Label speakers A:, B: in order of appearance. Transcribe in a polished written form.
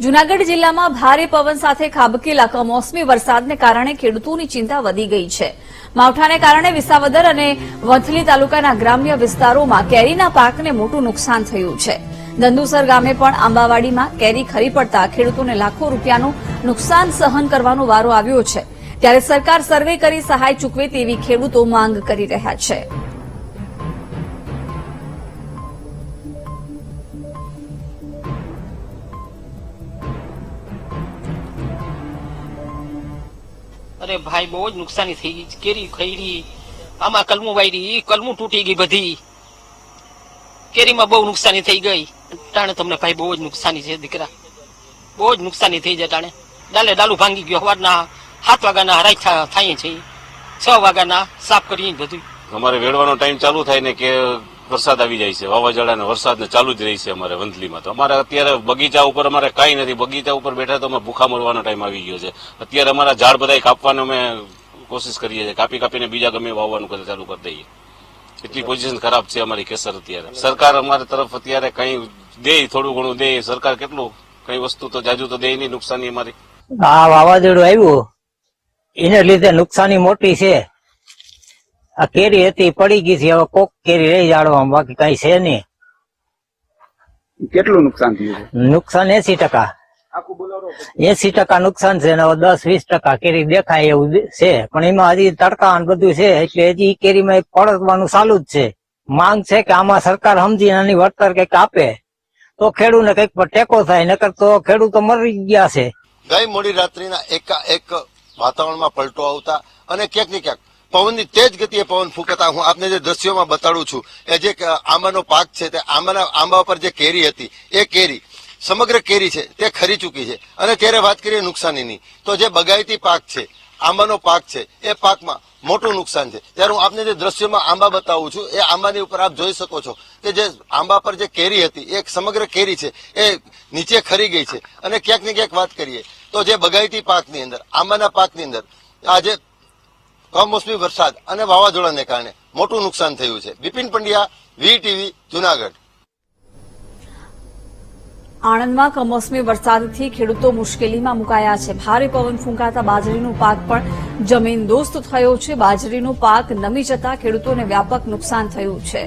A: જૂનાગઢ જિલ્લામાં ભારે પવન સાથે ખાબકેલા કમોસમી વરસાદને કારણે ખેડૂતોની ચિંતા વધી ગઈ છે. માવઠાને કારણે વિસાવદર અને વંથલી તાલુકાના ગ્રામ્ય વિસ્તારોમાં કેરીના પાકને મોટું નુકસાન થયું છે. દંદુસર ગામે પણ આંબાવાડીમાં કેરી ખરી પડતા ખેડૂતોને લાખો રૂપિયાનું નુકસાન સહન કરવાનો વારો આવ્યો છે. ત્યારે સરકાર સર્વે કરી સહાય ચૂકવે તેવી ખેડૂતો માંગ કરી રહ્યા છે.
B: અરે ભાઈ બહુ જ નુકસાની થઈ ગઈ. કેરી ખઈરી, આમાં કલમું વાયરી, કલમું તૂટી ગઈ, બધી કેરીમાં બહુ નુકસાની થઈ ગઈ. ટાણે તમને ભાઈ બહુ જ નુકસાની છે દીકરા, બહુ જ નુકસાની થઈ જાય. ટાણે ડાલું ભાંગી ગયો. સવારના 7 વાગ્યાના હરાઈ થાય છે, 6 વાગ્યાના સાફ કરીએ બધું.
C: અમારે વેડવાનો ટાઈમ ચાલુ થાય ને કે વરસાદ આવી જાય છે, વાવાઝોડા વરસાદ ચાલુ જ રહી છે અમારે વંથલીમાં. તો અમારે અત્યારે બગીચા ઉપર અમારે કઈ નથી, બગીચા ઉપર બેઠા તો અમે ભૂખા મરવાનો ટાઈમ આવી ગયો છે. અત્યારે અમારા ઝાડ બધા કાપવાનો અમે કોશિશ કરીએ છીએ, કાપીને બીજા ગમે વાવવાનું ચાલુ કરી દઈએ. એટલી પોઝિશન ખરાબ છે અમારી કેસર અત્યારે. સરકાર અમારી તરફ અત્યારે કઈ દે, થોડું ઘણું દે. સરકાર કેટલું કઈ વસ્તુ તો જાજુ તો દે નહીં. નુકસાની અમારી
D: આ વાવાઝોડું આવ્યું એને લીધે નુકસાની મોટી છે. આ કેરી હતી પડી ગઈ છે, હવે કોક કેરી રહી જાડવામાં, બાકી કઈ છે નહીં.
E: કેટલું નુકસાન થયું છે?
D: નુકસાન 80%. 80% નુકસાન છે ને 10-20% કેરી દેખાય એવું છે. પણ એમાં હજી તડકા બધું છે એટલે હજી કેરીમાં પડવાનું ચાલુ જ છે. માંગ છે કે આમાં સરકાર સમજી આની વળતર કઈક આપે તો ખેડૂતને કઈક ટેકો થાય, નકર તો ખેડૂતો મરી ગયા છે.
F: ગઈ મોડી રાત્રિના એકાએક વાતાવરણમાં પલટો આવતા અને ક્યાંક ને ક્યાંક પવનની તેજ ગતિએ પવન ફૂંકતા હું આપને જે દ્રશ્યોમાં બતાડું છું એ જે આંબાનો પાક છે તે આંબા પર જે કેરી હતી એ કેરી સમગ્ર કેરી છે તે ખરી ચૂકી છે. અને ત્યારે વાત કરીએ નુકસાનીની તો જે બગાયતી પાક છે, આંબાનો પાક છે, એ પાકમાં મોટું નુકસાન છે. ત્યારે હું આપને જે દ્રશ્યોમાં આંબા બતાવું છું એ આંબાની ઉપર આપ જોઈ શકો છો કે જે આંબા પર જે કેરી હતી એ સમગ્ર કેરી છે એ નીચે ખરી ગઈ છે. અને ક્યાંક ને ક્યાંક વાત કરીએ તો જે બગાયતી પાકની અંદર, આંબાના પાકની અંદર આજે કમોસમી વરસાદ અને વાવાઝોડાને કારણે મોટું નુકસાન થયું છે. બિપિન પંડ્યા, VTV, જૂનાગઢ.
A: આણંદમાં કમોસમી વરસાદથી ખેડૂતો મુશ્કેલીમાં મુકાયા છે. ભારે પવન ફૂંકાતા બાજરીનો પાક પણ જમીનદોસ્ત થયો છે. બાજરીનો પાક નમી જતા ખેડૂતોને વ્યાપક નુકસાન થયું છે.